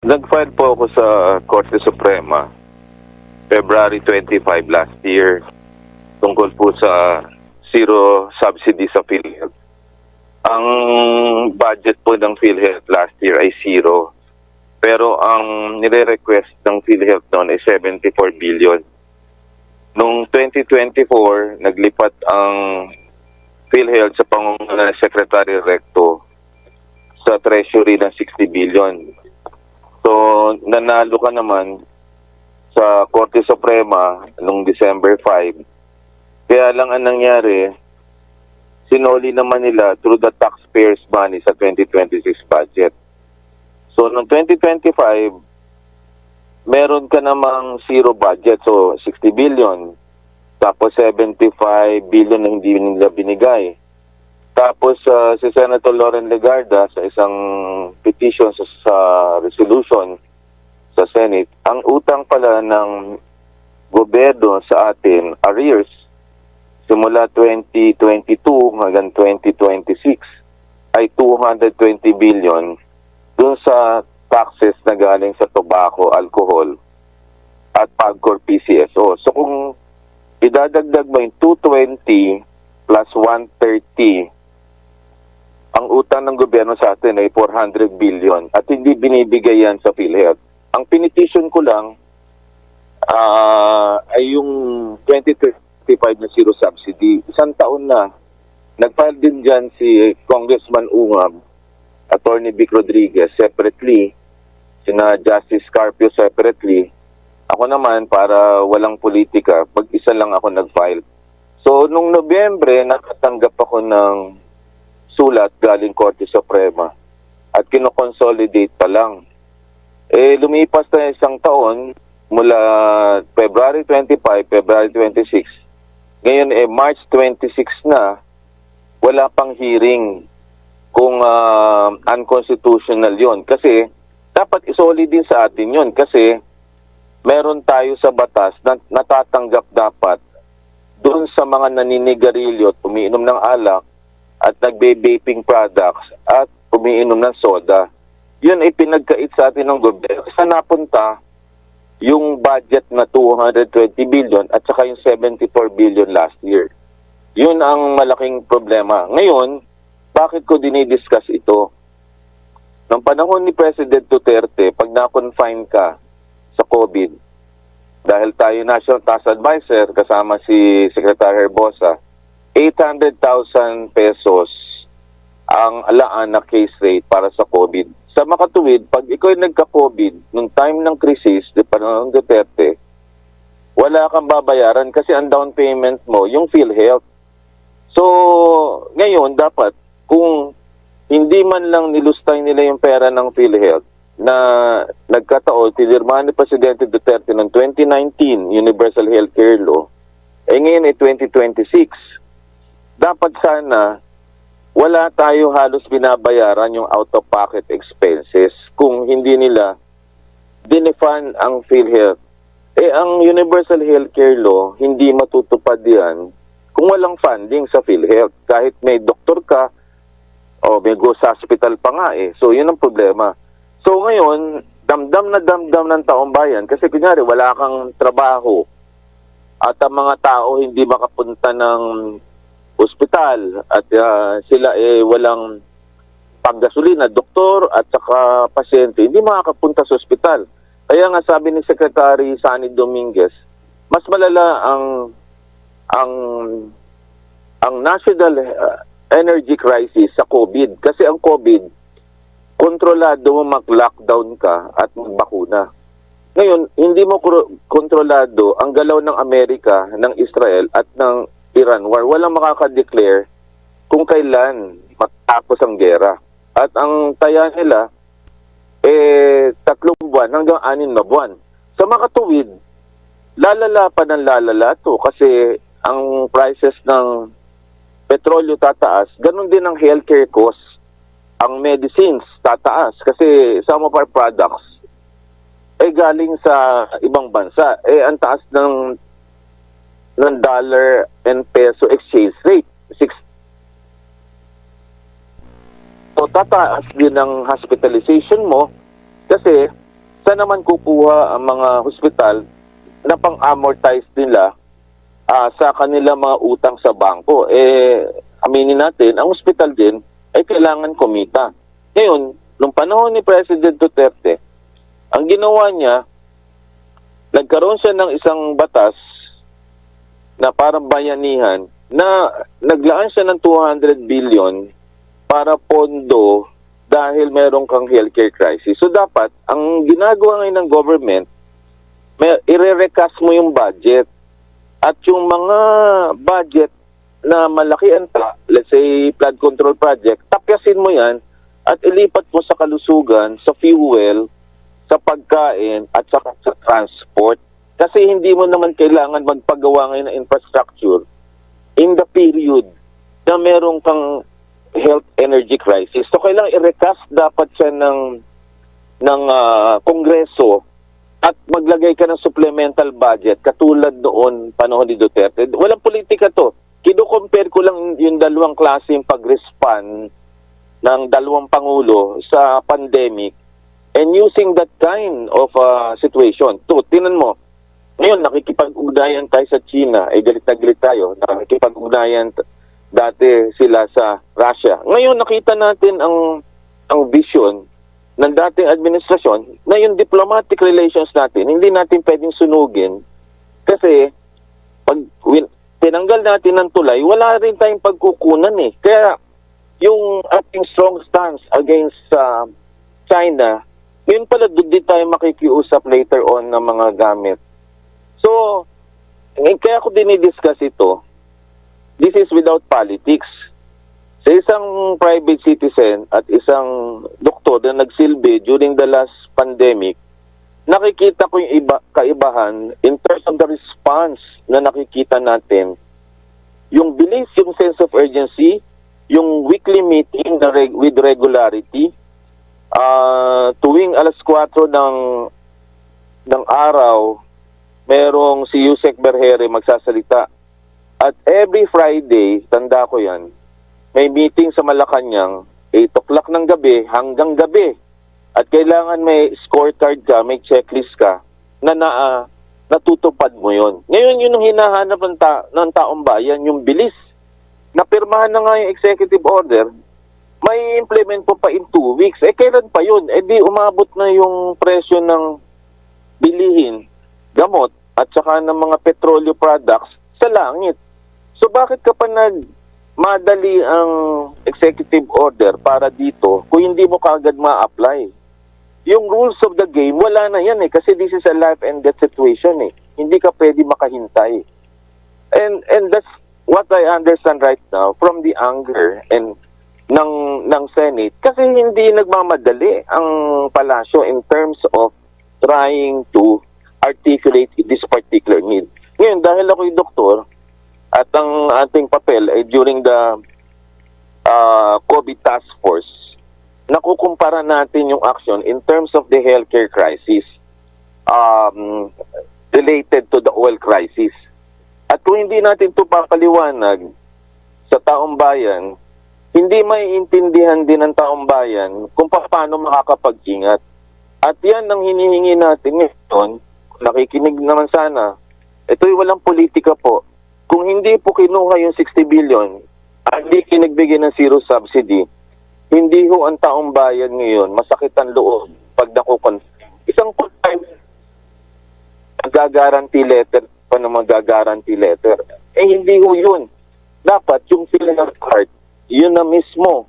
Nag-file po ako sa Korte Suprema February 25 last year tungkol po sa zero subsidy sa PhilHealth. Ang budget po ng PhilHealth last year ay zero. Pero ang nire-request ng PhilHealth noon ay 74 billion. Noong 2024, naglipat ang PhilHealth sa pangunguna ng Secretary Recto sa Treasury ng 60 billion. So, nanalo ka naman sa Korte Suprema noong December 5. Kaya lang ang nangyari, sinoli naman nila through the taxpayers' money sa 2026 budget. So, noong 2025, meron ka namang zero budget. So, 60 billion. Tapos 75 billion na hindi nila binigay. Tapos si Senator Loren Legarda sa isang petition sa resolution sa Senate, ang utang pala ng gobyerno sa atin, arrears, simula 2022 hanggang 2026 ay 220 billion dun sa taxes na galing sa tobacco, alcohol, at PAGCOR PCSO. So kung idadagdag mo yung 220 plus 130, ang utang ng gobyerno sa atin ay 400 billion at hindi binibigay yan sa PhilHealth. Ang pinetition ko lang ay yung 2025 na zero subsidy. Isang taon na. Nag-file din dyan si Congressman Ungab, Attorney Vic Rodriguez separately, sina Justice Carpio separately. Ako naman, para walang politika, mag-isa lang ako nag-file. So, nung Nobyembre, nakatanggap ako ng sulat galing Korte Suprema at kinoconsolidate pa lang. Lumipas na isang taon mula February 25, February 26. Ngayon March 26 na, wala pang hearing kung unconstitutional yon. Kasi dapat isoli din sa atin yon kasi meron tayo sa batas na natatanggap dapat doon sa mga naninigarilyo, umiinom ng alak, at nagbe-vaping products at umiinom ng soda. Yun ay pinagkait sa atin ng gobyerno. Saan napunta yung budget na 220 billion at saka yung 74 billion last year? Yun ang malaking problema. Ngayon, bakit ko dinidiscuss ito? Noong panahon ni President Duterte, pag na-confine ka sa COVID, dahil tayo National Tax Advisor kasama si Secretary Herbosa, 800,000 pesos ang alaan na case rate para sa COVID. Sa makatuwid, pag ikaw ay nagka-COVID, nung time ng krisis, di panahon ng Duterte, wala kang babayaran kasi ang down payment mo, yung PhilHealth. So, ngayon, dapat, kung hindi man lang nilustay nila yung pera ng PhilHealth na nagkataon, pinirmahan ni Presidente Duterte ng 2019 Universal Healthcare Law, ngayon ay 2026. Dapat sana wala tayo halos binabayaran yung out-of-pocket expenses kung hindi nila dinefund ang PhilHealth. Ang Universal Healthcare Law, hindi matutupad yan kung walang funding sa PhilHealth. Kahit may doktor ka, o may go sa hospital pa nga So, yun ang problema. So, ngayon, damdam na damdam ng taong bayan kasi kunyari, wala kang trabaho at ang mga tao hindi makapunta ng ospital at sila walang panggasolina, doktor at saka pasyente, hindi makakapunta sa ospital. Kaya nga sabi ni Secretary Sani Dominguez, mas malala ang national energy crisis sa COVID kasi ang COVID, kontrolado mo mag-lockdown ka at magbakuna. Ngayon, hindi mo kontrolado ang galaw ng Amerika, ng Israel at ng Iran war. Walang makaka-declare kung kailan matapos ang gera. At ang taya nila, 3 buwan hanggang 6 na buwan. Sa makatuwid, lalala pa ng lalala to kasi ang prices ng petrolyo tataas. Ganun din ang healthcare cost. Ang medicines tataas kasi some of our products galing sa ibang bansa. Ang taas ng dollar and peso exchange rate. So, tataas din ang hospitalization mo kasi naman kukuha ang mga hospital na pang-amortize nila sa kanilang mga utang sa bangko? Aminin natin, ang hospital din ay kailangan kumita. Ngayon, nung panahon ni President Duterte, ang ginawa niya, nagkaroon siya ng isang batas na parang bayanihan na naglaan siya ng 200 billion para pondo dahil meron kang healthcare crisis. So dapat, ang ginagawa ngayon ng government, ire-recast mo yung budget. At yung mga budget na malaki ang let's say flood control project, tapyasin mo yan at ilipat mo sa kalusugan, sa fuel, sa pagkain at sa transport. Kasi hindi mo naman kailangan magpagawa ngayon ng infrastructure in the period na meron kang health energy crisis. So kailangan i-recast dapat siya ng Kongreso at maglagay ka ng supplemental budget katulad noon panahon ni Duterte. Walang politika to. Kino-compare ko lang yung dalawang klaseng pag-respond ng dalawang pangulo sa pandemic and using that kind of situation. Tinan mo, ngayon nakikipag-ugnayan tayo sa China, galit na galit tayo. Nakikipag-ugnayan dati sila sa Russia. Ngayon nakita natin ang vision ng dating administrasyon na yung diplomatic relations natin, hindi natin pwedeng sunugin kasi pag tinanggal natin ng tulay, wala rin tayong pagkukunan eh. Kaya yung ating strong stance against China, yun pala doon din tayo makikiusap later on ng mga gamit. So, kaya ko dinidiscuss ito, this is without politics. Sa isang private citizen at isang doktor na nagsilbi during the last pandemic, nakikita ko yung kaibahan in terms of the response na nakikita natin. Yung bilis, yung sense of urgency, yung weekly meeting with regularity, tuwing alas 4 ng araw, merong si Yusek Berhere magsasalita. At every Friday, tanda ko yan, may meeting sa Malacanang, 8 o'clock ng gabi hanggang gabi. At kailangan may scorecard ka, may checklist ka, na natutupad mo yon. Ngayon, yun ang hinahanap ng taong bayan, yung bilis. Napirmahan na nga yung executive order, may implement po pa in 2 weeks. Kailan pa yun? Di umabot na yung presyo ng bilihin, gamot, at saka ng mga petroleo products sa langit. So bakit ka pa madali ang executive order para dito kung hindi mo kagad ma-apply? Yung rules of the game, wala na yan kasi this is a life and death situation Hindi ka pwede makahintay. And that's what I understand right now from the anger and ng Senate kasi hindi nagmamadali ang palasyo in terms of trying to articulate this particular need. Ngayon, dahil ako'y doktor, at ang ating papel ay during the COVID task force, nakukumpara natin yung action in terms of the healthcare crisis related to the oil crisis. At kung hindi natin ito papaliwanag sa taong bayan, hindi maiintindihan din ng taong bayan kung paano makakapag-ingat. At yan ang hinihingi natin ngayon, nakikinig naman sana, ito'y walang politika po. Kung hindi po kinuha yung 60 billion, hindi kinagbigay ng zero subsidy, hindi ho ang taong bayan ngayon masakit ang loob pag nakukonfirm. Isang full-time mag-guarantee letter pa na mag-guarantee letter. Hindi ho yun. Dapat yung fill-in card, yun na mismo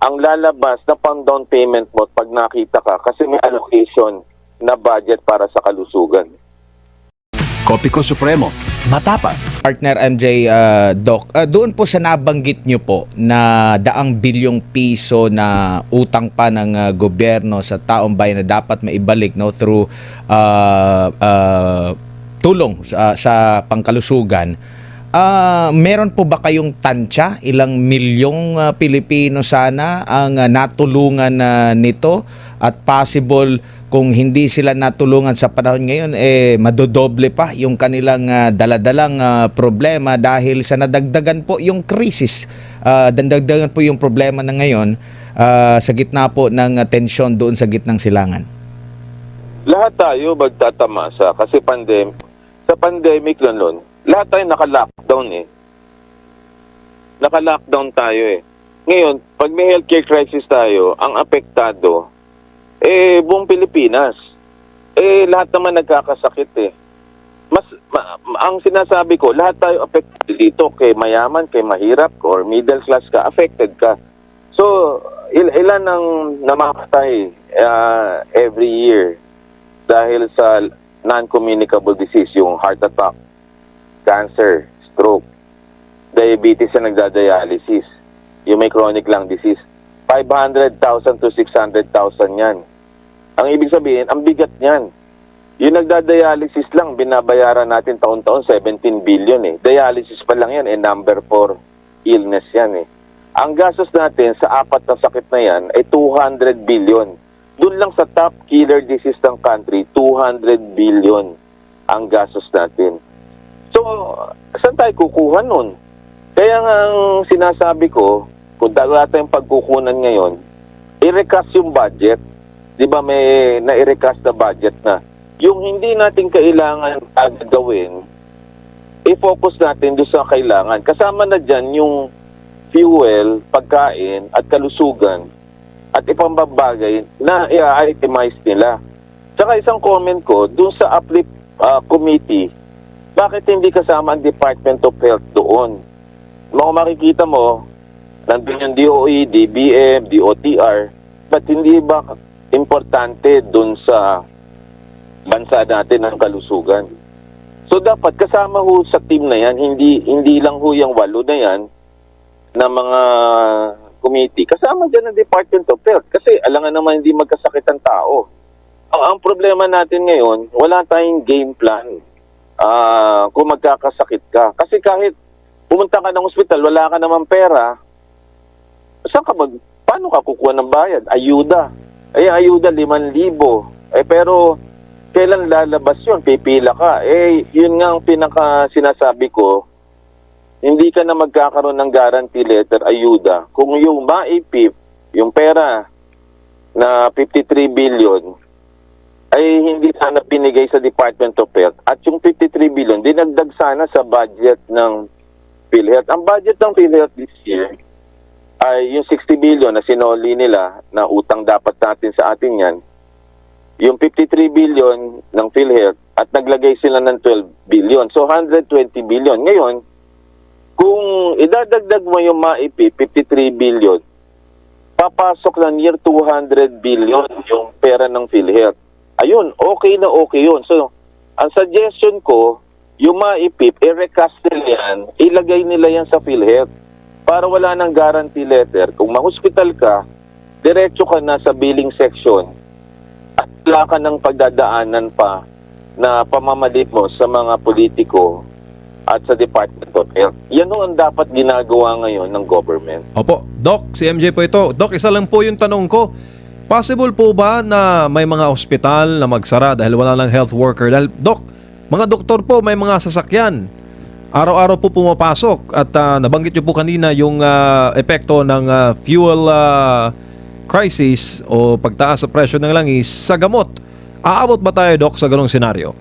ang lalabas na pang-down payment mo pag nakita ka kasi may allocation na budget para sa kalusugan. Kopiko Supremo, matapang. Partner MJ, Doc, doon po sa nabanggit nyo po na daang bilyong piso na utang pa ng gobyerno sa taong bayan na dapat maibalik through tulong sa pangkalusugan. Meron po ba kayong tansya? Ilang milyong Pilipino sana ang natulungan nito? At possible kung hindi sila natulungan sa panahon ngayon, madodoble pa yung kanilang daladalang problema dahil sa nadagdagan po yung krisis. Nadagdagan po yung problema na ngayon sa gitna po ng tensyon doon sa gitnang silangan. lahat tayo magtatamasa kasi sa pandemic nun, lahat tayo naka-lockdown eh. Naka-lockdown tayo eh. Ngayon, pag may healthcare crisis tayo, ang apektado, buong Pilipinas. Lahat naman nagkakasakit eh. Ang sinasabi ko, lahat tayo affected dito. Kay mayaman, kay mahirap, or middle class ka, affected ka. So, ilan ang namamatay every year dahil sa non-communicable disease, yung heart attack, cancer, stroke, diabetes na nagdadialysis, yung may chronic lung disease. 500,000 to 600,000 yan. Ang ibig sabihin, ang bigat niyan. Yung nagdadialysis lang, binabayaran natin taon-taon 17 billion eh. Dialysis pa lang yan, number 4 illness yan eh. Ang gastos natin sa 4 na sakit na yan ay 200 billion. Doon lang sa top killer disease ng country, 200 billion ang gastos natin. So, saan tayo kukuha nun? Kaya nga ang sinasabi ko, kung wala tayong pagkukunan ngayon, i-recast yung budget. Di ba may na-i-recast na budget na? Yung hindi natin kailangan agad gawin, i-focus natin doon sa kailangan. Kasama na dyan yung fuel, pagkain, at kalusugan, at ipambabagay na i-itemize nila. Tsaka isang comment ko, doon sa uplift committee, bakit hindi kasama ang Department of Health doon? Mga makikita mo, nandun yung DOE, DBM, DOTR, but hindi ba importante doon sa bansa natin ng kalusugan? So dapat kasama ho sa team na yan, hindi lang ho yung 8 na yan na mga committee. Kasama dyan ang Department of Health kasi alangan naman hindi magkasakit ang tao. Ang problema natin ngayon, wala tayong game plan kung magkakasakit ka. Kasi kahit pumunta ka ng ospital, wala ka naman pera, paano ka kukuha ng bayad? Ayuda. Ayuda 5,000. Pero kailan lalabas yun? Pipila ka. Yun nga ang pinaka sinasabi ko, hindi ka na magkakaroon ng guarantee letter, ayuda. Kung yung maipip, yung pera na 53 billion, ay hindi sana pinigay sa Department of Health. At yung 53 billion, dinagdag sana sa budget ng PhilHealth. Ang budget ng PhilHealth this year ay yung 60 billion na sinoli nila na utang dapat natin sa atin yan. Yung 53 billion ng PhilHealth at naglagay sila ng 12 billion. So 120 billion. Ngayon, kung idadagdag mo yung maipi, 53 billion, papasok na near 200 billion yung pera ng PhilHealth. Ayun, okay na okay yun. So, ang suggestion ko, yung maipip, i-recast nila yan, ilagay nila yan sa PhilHealth para wala nang guarantee letter. Kung ma-hospital ka, diretso ka na sa billing section at wala ka ng pagdadaanan pa na pamamalit mo sa mga politiko at sa Department of Health. Yan ang dapat ginagawa ngayon ng government. Opo, Doc, si MJ po ito. Doc, isa lang po yung tanong ko. Possible po ba na may mga ospital na magsara dahil wala lang health worker? Dahil, Doc, mga doktor po, may mga sasakyan. Araw-araw po pumapasok at nabanggit nyo po kanina yung epekto ng fuel crisis o pagtaas sa presyo ng langis sa gamot. Aabot ba tayo, Doc, sa ganong senaryo?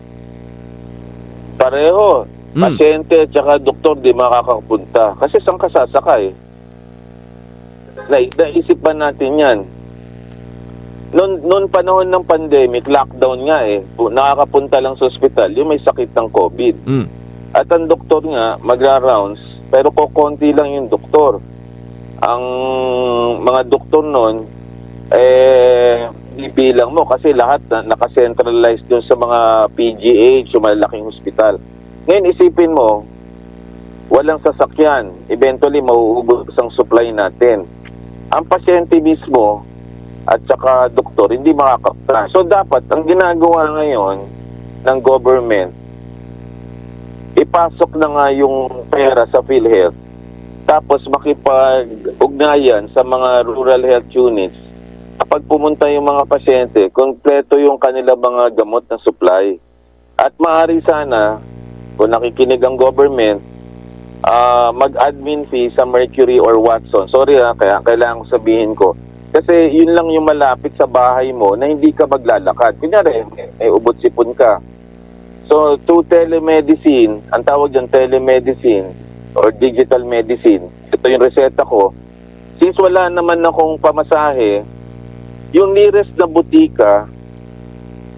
Pareho. Pasyente at saka doktor di makakapunta. Kasi saan ka sasakay? Naisip ba natin yan? Noon panahon ng pandemic, lockdown nga nakakapunta lang sa ospital yung may sakit ng COVID. At ang doktor nga, magra-rounds, pero konti lang yung doktor. Ang mga doktor noon, bibilang mo kasi lahat nakacentralize doon sa mga PGH, yung malalaking hospital. Ngayon isipin mo, walang sasakyan. Eventually, mauubos ang supply natin. Ang pasyente mismo at saka doktor, hindi makakapta. So dapat, ang ginagawa ngayon ng government, ipasok na nga yung pera sa PhilHealth, tapos makipag-ugnayan sa mga rural health units. Kapag pumunta yung mga pasyente, kompleto yung kanila mga gamot na supply. At maaari sana, kung nakikinig ang government, mag-admin fee sa Mercury or Watson. Sorry kaya kailangan ko sabihin ko. Kasi yun lang yung malapit sa bahay mo na hindi ka maglalakad. Kunyari, ubot sipon ka. So, through telemedicine, ang tawag dyan telemedicine or digital medicine, ito yung reseta ko. Since wala naman akong pamasahe, yung nearest na butika,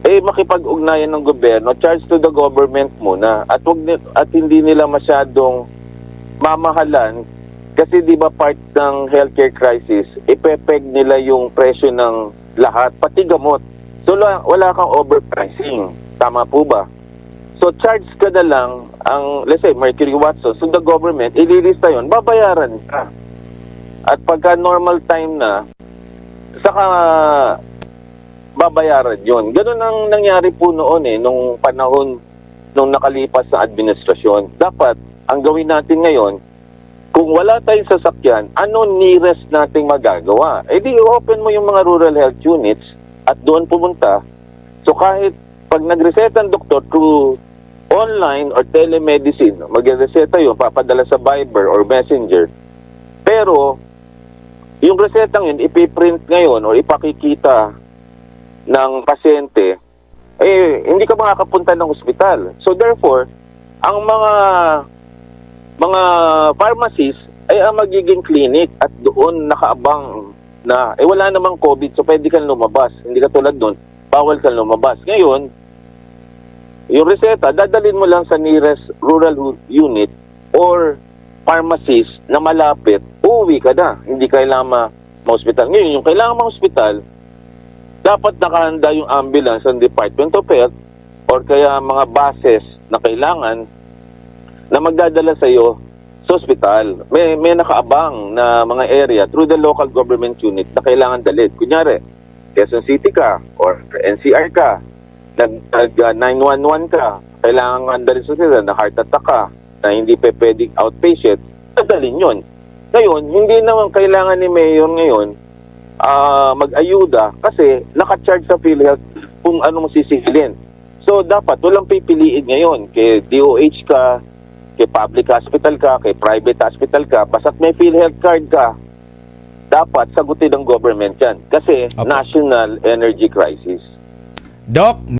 makipag-ugnayan ng gobyerno, charge to the government muna. At hindi nila masyadong mamahalan kasi di ba part ng healthcare crisis, ipepeg nila yung presyo ng lahat, pati gamot. So wala kang overpricing. Tama po ba? So charge ka na lang ang, let's say, Mercury Watson, so the government, ililista yun, babayaran ka. At pagka normal time na, saka babayaran yun. Ganun ang nangyari po noon nung panahon, nung nakalipas na administrasyon. Dapat, ang gawin natin ngayon, kung wala tayong sasakyan, ano nearest nating magagawa? Di open mo yung mga rural health units at doon pumunta. So kahit pag nagreseta ang doktor through online or telemedicine, magreseta yun, papadala sa Viber or Messenger. Pero, yung resetang yun, ipiprint ngayon o ipakikita ng pasyente, hindi ka makakapunta ng ospital. So therefore, ang mga pharmacies ay ang magiging clinic at doon nakaabang na wala namang COVID, so pwede kang lumabas. Hindi ka tulad doon, bawal kang lumabas. Ngayon, yung reseta, dadalhin mo lang sa nearest rural unit or pharmacies na malapit, uuwi ka na. Hindi kailangan ma-hospital. Ngayon, yung kailangan ma-hospital, dapat nakahanda yung ambulance ng Department of Health or kaya mga buses na kailangan na magdadala sa iyo sa ospital. May nakaabang na mga area through the local government unit na kailangan dalhin. Kunyari, Quezon City ka or NCR ka, nag-911 ka, kailangan dalhin sa ospital, na heart attack ka, na hindi pwedeng outpatient, dadalhin yun. Ngayon, hindi naman kailangan ni Mayor ngayon mag-ayuda kasi naka-charge sa PhilHealth kung ano mo sisingilin. So, dapat walang pipiliin ngayon kay DOH ka, kay public hospital ka, kay private hospital ka, basta't may PhilHealth card ka, dapat sagutin ng government yan. Kasi Opo. national energy crisis. Doc,